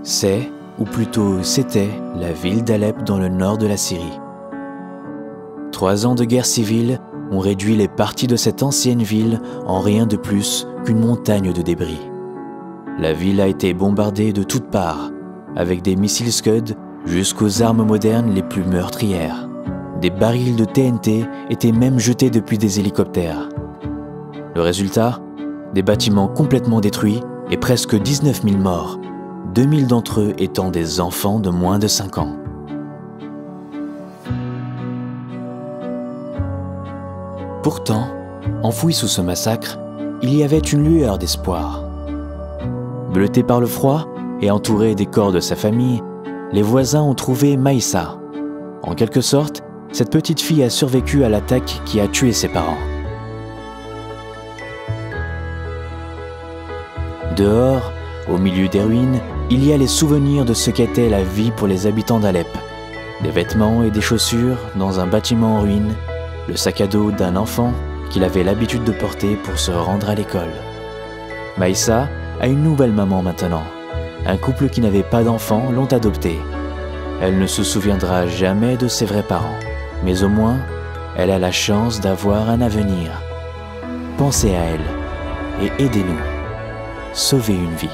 C'est, ou plutôt c'était, la ville d'Alep dans le nord de la Syrie. 3 ans de guerre civile ont réduit les parties de cette ancienne ville en rien de plus qu'une montagne de débris. La ville a été bombardée de toutes parts, avec des missiles Scud jusqu'aux armes modernes les plus meurtrières. Des barils de TNT étaient même jetés depuis des hélicoptères. Le résultat ? Des bâtiments complètement détruits et presque 19 000 morts, 2 000 d'entre eux étant des enfants de moins de 5 ans. Pourtant, enfoui sous ce massacre, il y avait une lueur d'espoir. Bleuté par le froid et entouré des corps de sa famille, les voisins ont trouvé Maïssa. En quelque sorte, cette petite fille a survécu à l'attaque qui a tué ses parents. Dehors, au milieu des ruines, il y a les souvenirs de ce qu'était la vie pour les habitants d'Alep. Des vêtements et des chaussures dans un bâtiment en ruine, le sac à dos d'un enfant qu'il avait l'habitude de porter pour se rendre à l'école. Maïssa a une nouvelle maman maintenant. Un couple qui n'avait pas d'enfants l'ont adoptée. Elle ne se souviendra jamais de ses vrais parents, mais au moins, elle a la chance d'avoir un avenir. Pensez à elle et aidez-nous. Sauver une vie.